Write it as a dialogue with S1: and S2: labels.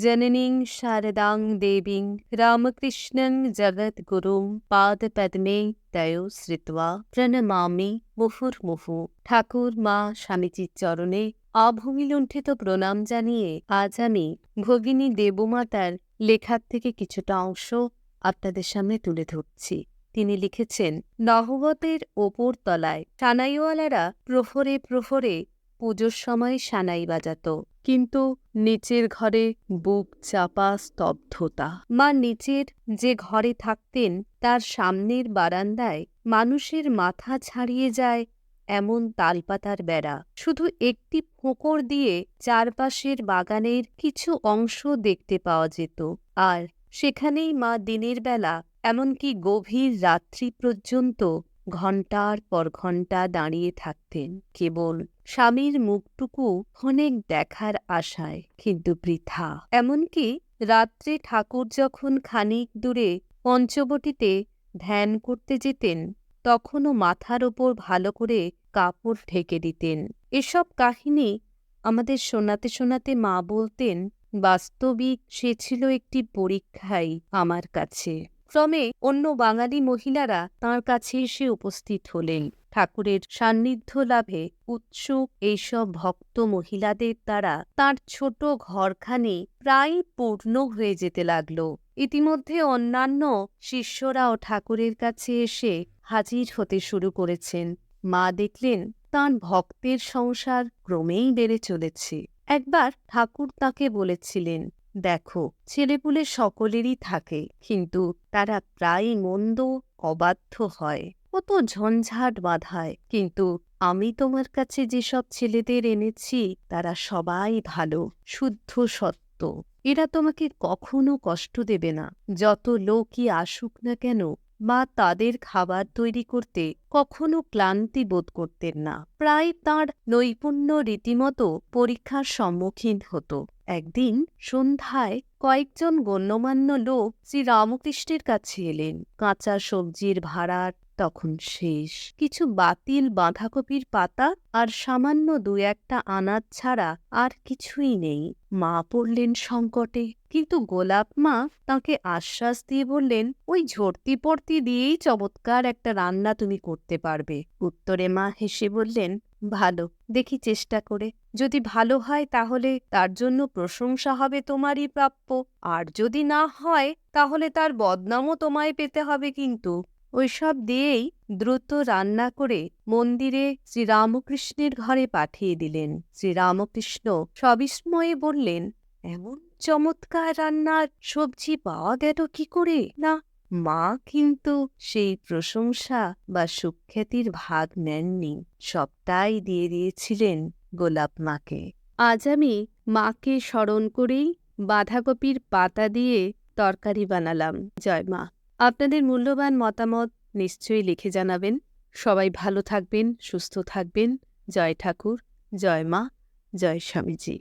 S1: জননীং শারদাং দেবীং রামকৃষ্ণং জগদ্গুরুং পাদপদ্মে তয়ো শ্রিত্বা প্রণমামি মুহুর্মুহু। ঠাকুর মা স্বামীজির চরণে অভূমিলুণ্ঠিত প্রণাম জানিয়ে আজ আমি ভগিনী দেবমাতার লেখার থেকে কিছুটা অংশ আপনাদের সামনে তুলে ধরছি। তিনি লিখেছেন, নহবতের ওপর তলায় সানাইওয়ালারা প্রহরে প্রহরে পুজোর সময় সানাই বাজাত, কিন্তু নিচের ঘরে বুক চাপা স্তব্ধতা। মা নিচের যে ঘরে থাকতেন তার সামনের বারান্দায় মানুষের মাথা ছাড়িয়ে যায় এমন তালপাতার বেড়া। শুধু একটি ফোঁকর দিয়ে চারপাশের বাগানের কিছু অংশ দেখতে পাওয়া যেত, আর সেখানেই মা দিনের বেলা এমনকি গভীর রাত্রি পর্যন্ত ঘণ্টার পর ঘণ্টা দাঁড়িয়ে থাকতেন, কেবল স্বামীর মুখটুকু অনেক দেখার আশায়, কিন্তু বৃথা। এমনকি রাত্রে ঠাকুর যখন খানিক দূরে পঞ্চবটিতে ধ্যান করতে যেতেন, তখনও মাথার ওপর ভালো করে কাপড় ঢেকে দিতেন। এসব কাহিনী আমাদের শোনাতে শোনাতে মা বলতেন, বাস্তবিক সে ছিল একটি পরীক্ষাই আমার কাছে। ক্রমে অন্য বাঙালি মহিলারা তাঁর কাছে এসে উপস্থিত হলেন। ঠাকুরের সান্নিধ্য লাভে উৎসুক এইসব ভক্ত মহিলাদের দ্বারা তাঁর ছোট ঘরখানি প্রায় পূর্ণ হয়ে যেতে লাগল। ইতিমধ্যে অন্যান্য শিষ্যরাও ঠাকুরের কাছে এসে হাজির হতে শুরু করেছেন। মা দেখলেন তাঁর ভক্তের সংসার ক্রমেই বেড়ে চলেছে। একবার ঠাকুর তাঁকে বলেছিলেন, দেখো, ছেলেপুলে সকলেরই থাকে, কিন্তু তারা প্রায় মন্দ অবাধ্য হয়, কত ঝঞ্ঝাট বাঁধায়, কিন্তু আমি তোমার কাছে যেসব ছেলেদের এনেছি তারা সবাই ভালো, শুদ্ধ সত্য। এরা তোমাকে কখনো কষ্ট দেবে না। যত লোকই আসুক না কেন, মা তাদের খাবার তৈরি করতে কখনো ক্লান্তি বোধ করতেন না। প্রায় তাঁর নৈপুণ্য রীতিমতো পরীক্ষার সম্মুখীন হতো। একদিন সন্ধ্যায় কয়েকজন গণ্যমান্য লোক শ্রীরামকৃষ্ণের কাছে এলেন। কাঁচা সবজির ভাড়ার তখন শেষ, কিছু বাতিল বাঁধাকপির পাতা আর সামান্য দু একটা আনাজ ছাড়া আর কিছুই নেই। মা পড়লেন সংকটে, কিন্তু গোলাপ মা তাঁকে আশ্বাস দিয়ে বললেন, ওই ঝর্তি পড়তি দিয়েই চমৎকার একটা রান্না তুমি করতে পারবে। উত্তরে মা হেসে বললেন, ভালো, দেখি চেষ্টা করে। যদি ভালো হয় তাহলে তার জন্য প্রশংসা হবে তোমারই প্রাপ্য, আর যদি না হয় তাহলে তার বদনামও তোমায় পেতে হবে। কিন্তু ওইসব দিয়েই দ্রুত রান্না করে মন্দিরে শ্রীরামকৃষ্ণের ঘরে পাঠিয়ে দিলেন। শ্রীরামকৃষ্ণ সবিস্ময়ে বললেন, এমন চমৎকার রান্নার সবজি পাওয়া গেল কি করে? না, মা কিন্তু সেই প্রশংসা বা সুখ্যাতির ভাগ নেননি, সবটাই দিয়ে দিয়েছিলেন গোলাপ মাকে। আজ আমি মাকে স্মরণ করেই বাঁধাকপির পাতা দিয়ে তরকারি বানালাম। জয় মা। আপনাদের মূল্যবান মতামত নিশ্চয়ই লিখে জানাবেন। সবাই ভালো থাকবেন, সুস্থ থাকবেন। জয় ঠাকুর, জয় মা, জয় স্বামীজি।